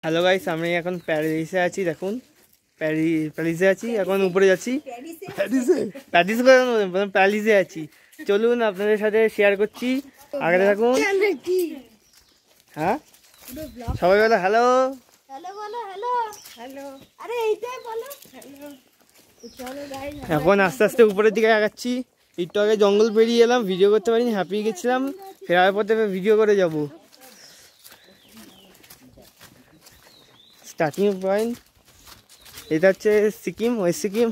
Hello guys, আমি এখন প্যারিসে আছি। দেখুন প্যারিসে আছি, এখন উপরে যাচ্ছি। প্যারিসে আছি। চলুন আপনাদের সাথে শেয়ার করছি, আগে থাকুন। হ্যাঁ সবাই বলো হ্যালো। এখন আস্তে আস্তে উপরের দিকে আগাচ্ছি। একটু আগে জঙ্গল পেরিয়ে এলাম, ভিডিও করতে পারিনি, হাঁপিয়ে গেছিলাম। ফেরার পথে ভিডিও করে যাব। স্টার্টিং পয়েন্ট এটা হচ্ছে সিকিম, ওয়েস্ট সিকিম।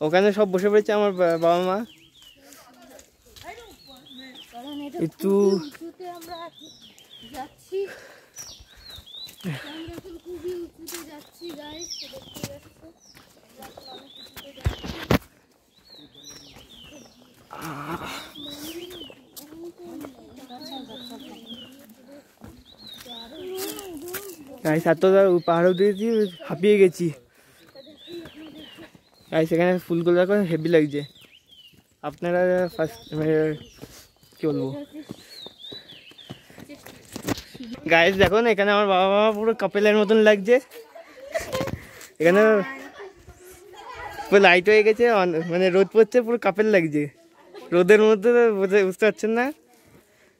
ওখানে সব বসে পড়েছে আমার বাবা মা। একটু গাইস এত পাহাড় দিয়েছি, হাঁপিয়ে গেছি। গাইস এখানে ফুলগুলো দেখো, হেভি লাগছে। আপনারা ফার্স্ট কি বলবো গাইস, দেখুন এখানে আমার বাবা মা পুরো কাপেলের মতন লাগছে। এখানে পুরো লাইট হয়ে গেছে, মানে রোদ পড়ছে, পুরো কাপেল লাগছে। রোদের মধ্যে বুঝতে পারছেন না,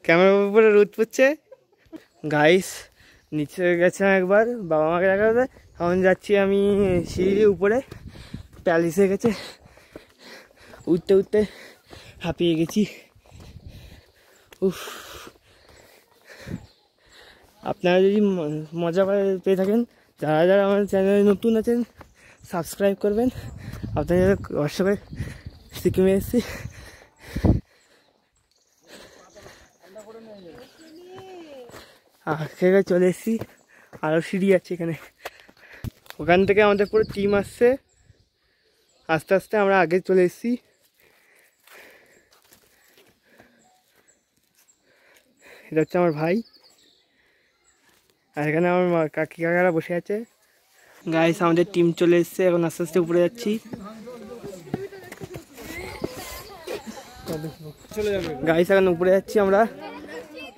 ক্যামেরার উপরে রোদ পড়ছে। গাইস নিচে গেছিলাম একবার বাবা মাকে দেখাতে, এখন যাচ্ছি আমি সিঁড়ির উপরে। প্যালিসে গেছে, উঠতে উঠতে হাঁপিয়ে গেছি। উফ, আপনারা যদি মজা পেয়ে থাকেন, যারা যারা আমার চ্যানেলে নতুন আছেন সাবস্ক্রাইব করবেন। আপনাদের হোয়াটসঅ্যাপে সিকিমে এসেছি। সেখানে চলে এসেছি, আরও সিঁড়ি আছে এখানে। ওখান থেকে আমাদের পুরো টিম আসছে, আস্তে আস্তে আমরা আগে চলে এসেছি। এটা হচ্ছে আমার ভাই, আর এখানে আমার কাকি কাকারা বসে আছে। গাইস আমাদের টিম চলে এসছে, এখন আস্তে আস্তে উপরে যাচ্ছি। গাইস এখন উপরে যাচ্ছি আমরা,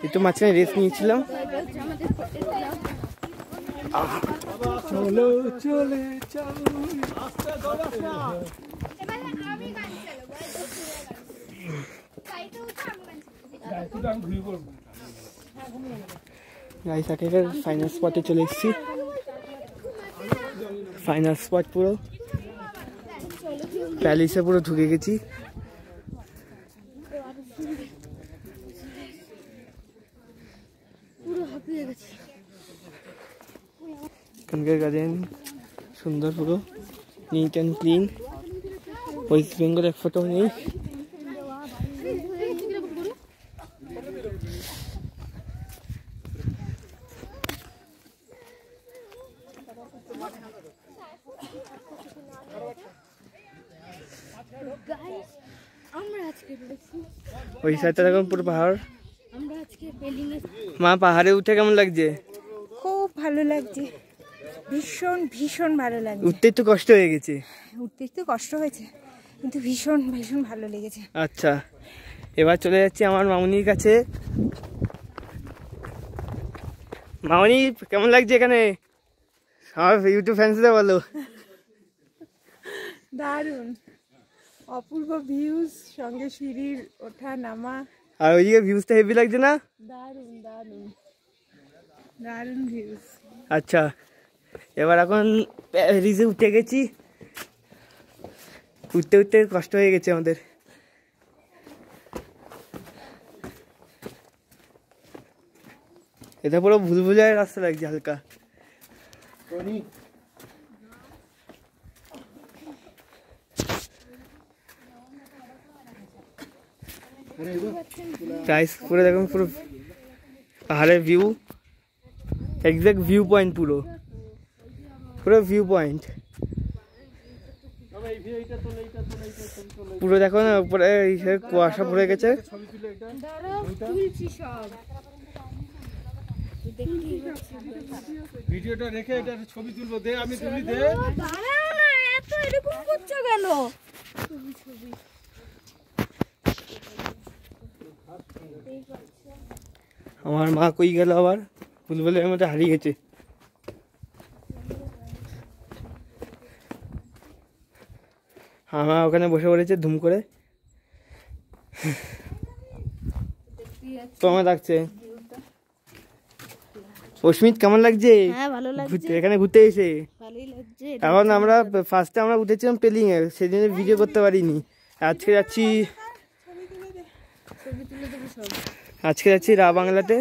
একটু মাঝখানে রেস্ট নিয়েছিলাম। গাইস একেবারে ফাইনাল স্পটে চলে এসেছি। ফাইনাল স্পট পুরো প্যালিসে পুরো ঢুকে গেছি। এখানকার গার্ডেন সুন্দর, পুরো neat and clean. West Bengal এক ফটো নেই। ওই সাইডটা দেখুন পুরো পাহাড়। মা পাহাড়ে উঠে কেমন লাগছে? খুব ভালো লাগছে, ভীষণ ভীষণ ভালো লাগছে। উঠতে একটু কষ্ট হয়ে গেছে। উঠতে একটু কষ্ট হয়েছে, কিন্তু ভীষণ ভীষণ ভালো লেগেছে। আচ্ছা, এবার চলে যাচ্ছি আমার মামুনির কাছে। মামুনি কেমন লাগছে এখানে? আমার ইউটিউব ফ্যান্সদের বলো। দারুণ, অপূর্ব ভিউজ, সঙ্গে সিঁড়ির ওঠা নামা। আর ওইদিকে ভিউজটা হেভি লাগছে না? দারুণ দারুণ দারুণ ভিউজ। আচ্ছা, এবার এখন প্যারিসে উঠে গেছি। উঠতে উঠতে কষ্ট হয়ে গেছে আমাদের। এটা পুরো ভুলভুলাইয়ের রাস্তা লাগছে হালকা। গাইস পুরো দেখুন, পুরো পাহাড়ের ভিউ, এক্সাক্ট ভিউ পয়েন্ট, পুরো পুরো ভিউ পয়েন্ট। পুরো দেখো না উপরে কুয়াশা পড়ে গেছে। ভিডিওটা রেখে এটা ছবি তুলবো, দে আমি তুলি, দে। দাঁড়াও না, এত এরকম করছো কেন? আমার মা কই গেল আবার, বুলবুলের মধ্যে হারিয়ে গেছে। আমার ওখানে বসে পড়েছে ধুম করে। তো আমার লাগছে অস্মিত, কেমন লাগছে? হ্যাঁ ভালো লাগছে, এখানে ঘুরতে এসে ভালোই লাগছে। এখন আমরা ফার্স্টে আমরা উঠেছিলাম পেলিং এ, সেদিনে ভিডিও করতে পারিনি। আজকে যাচ্ছি রা বাংলাতে।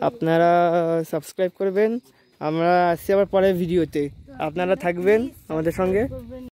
আপনারা সাবস্ক্রাইব করবেন। আমরা আসছি আবার পরের ভিডিওতে, আপনারা থাকবেন আমাদের সঙ্গে।